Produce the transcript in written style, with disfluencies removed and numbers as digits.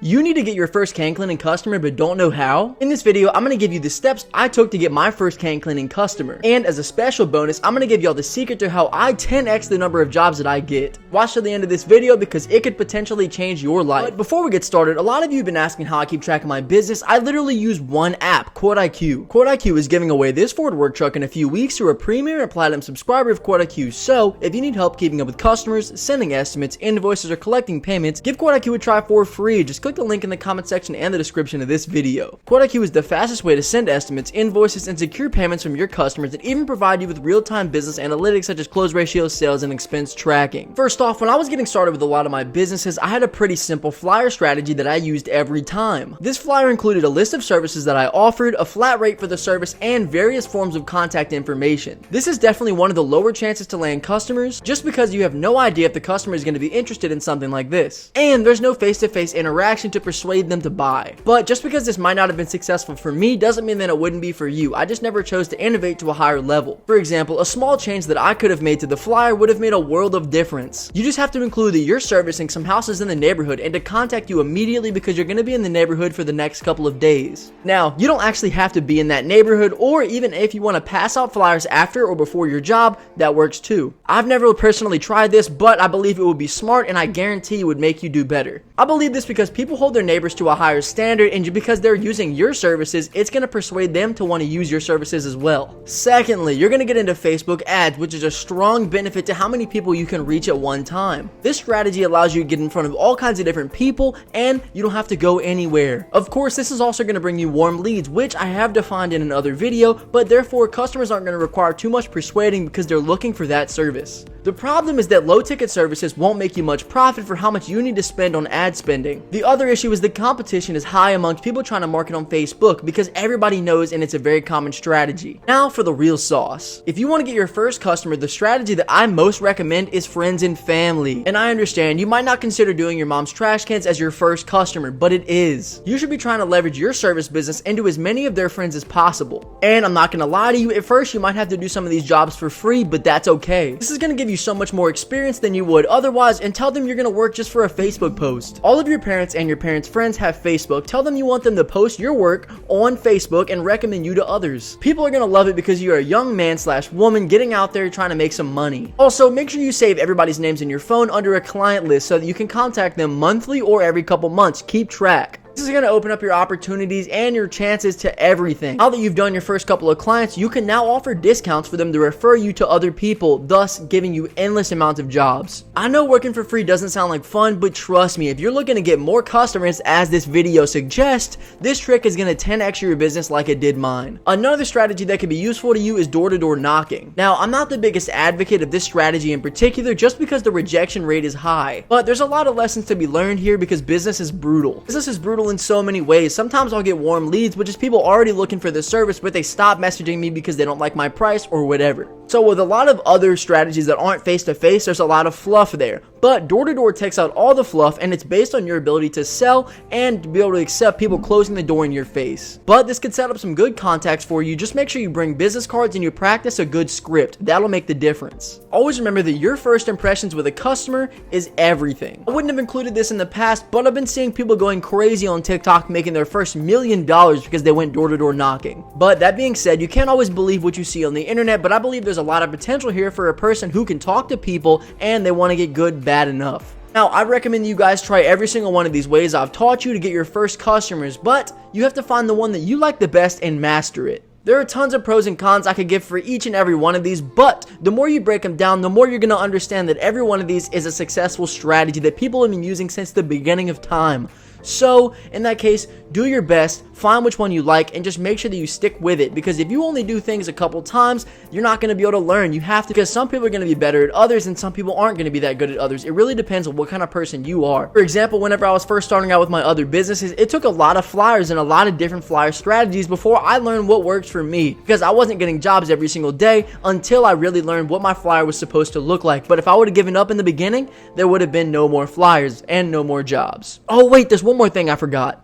You need to get your first can cleaning customer but don't know how? In this video, I'm going to give you the steps I took to get my first can cleaning customer. And as a special bonus, I'm going to give y'all the secret to how I 10x the number of jobs that I get. Watch till the end of this video because it could potentially change your life. But before we get started, a lot of you have been asking how I keep track of my business. I literally use one app, QuoteIQ. QuoteIQ is giving away this Ford work truck in a few weeks to a premium and platinum subscriber of QuoteIQ. So if you need help keeping up with customers, sending estimates, invoices, or collecting payments, give QuoteIQ a try for free. Just click the link in the comment section and the description of this video. QuoteIQ is the fastest way to send estimates, invoices, and secure payments from your customers and even provide you with real-time business analytics such as close ratios, sales, and expense tracking. First off, when I was getting started with a lot of my businesses, I had a pretty simple flyer strategy that I used every time. This flyer included a list of services that I offered, a flat rate for the service, and various forms of contact information. This is definitely one of the lower chances to land customers just because you have no idea if the customer is going to be interested in something like this. And there's no face-to-face interaction to persuade them to buy. But just because this might not have been successful for me doesn't mean that it wouldn't be for you. I just never chose to innovate to a higher level. For example, a small change that I could have made to the flyer would have made a world of difference. You just have to include that you're servicing some houses in the neighborhood and to contact you immediately because you're going to be in the neighborhood for the next couple of days. Now, you don't actually have to be in that neighborhood, or even if you want to pass out flyers after or before your job, that works too. I've never personally tried this, but I believe it would be smart and I guarantee it would make you do better. I believe this because people hold their neighbors to a higher standard, and because they're using your services, it's going to persuade them to want to use your services as well. Secondly, you're going to get into Facebook ads, which is a strong benefit to how many people you can reach at one time. This strategy allows you to get in front of all kinds of different people and you don't have to go anywhere. Of course, this is also going to bring you warm leads, which I have defined in another video, but therefore customers aren't going to require too much persuading because they're looking for that service. The problem is that low ticket services won't make you much profit for how much you need to spend on ad spending. The other issue is the competition is high amongst people trying to market on Facebook because everybody knows and it's a very common strategy. Now for the real sauce. If you want to get your first customer, the strategy that I most recommend is friends and family. And I understand you might not consider doing your mom's trash cans as your first customer, but it is. You should be trying to leverage your service business into as many of their friends as possible. And I'm not going to lie to you, at first you might have to do some of these jobs for free, but that's okay. This is going to give you so much more experience than you would otherwise, and tell them you're going to work just for a Facebook post. All of your parents and your parents' friends have Facebook. Tell them you want them to post your work on Facebook and recommend you to others. People are going to love it because you're a young man / woman getting out there trying to make some money. Also, make sure you save everybody's names in your phone under a client list so that you can contact them monthly or every couple months. Keep track. This is going to open up your opportunities and your chances to everything. Now that you've done your first couple of clients, you can now offer discounts for them to refer you to other people, thus giving you endless amounts of jobs. I know working for free doesn't sound like fun, but trust me, if you're looking to get more customers as this video suggests, this trick is going to 10x your business like it did mine. Another strategy that can be useful to you is door-to-door knocking. Now, I'm not the biggest advocate of this strategy in particular just because the rejection rate is high, but there's a lot of lessons to be learned here because business is brutal. Business is brutal in so many ways. Sometimes I'll get warm leads, which is people already looking for the service, but they stop messaging me because they don't like my price or whatever. So with a lot of other strategies that aren't face-to-face, there's a lot of fluff there. But door-to-door takes out all the fluff, and it's based on your ability to sell and to be able to accept people closing the door in your face. But this could set up some good contacts for you. Just make sure you bring business cards and you practice a good script. That'll make the difference. Always remember that your first impressions with a customer is everything. I wouldn't have included this in the past, but I've been seeing people going crazy on TikTok making their first $1 million because they went door-to-door knocking. But that being said, you can't always believe what you see on the internet, but I believe there's a lot of potential here for a person who can talk to people and they want to get good bad enough. Now, I recommend you guys try every single one of these ways I've taught you to get your first customers, but you have to find the one that you like the best and master it. There are tons of pros and cons I could give for each and every one of these, but the more you break them down, the more you're going to understand that every one of these is a successful strategy that people have been using since the beginning of time. So, in that case, do your best, find which one you like, and just make sure that you stick with it, because if you only do things a couple times, you're not going to be able to learn. You have to, because some people are going to be better at others, and some people aren't going to be that good at others. It really depends on what kind of person you are. For example, whenever I was first starting out with my other businesses, it took a lot of flyers and a lot of different flyer strategies before I learned what works for me, because I wasn't getting jobs every single day until I really learned what my flyer was supposed to look like. But if I would have given up in the beginning, there would have been no more flyers and no more jobs. Oh wait, there's one more thing I forgot.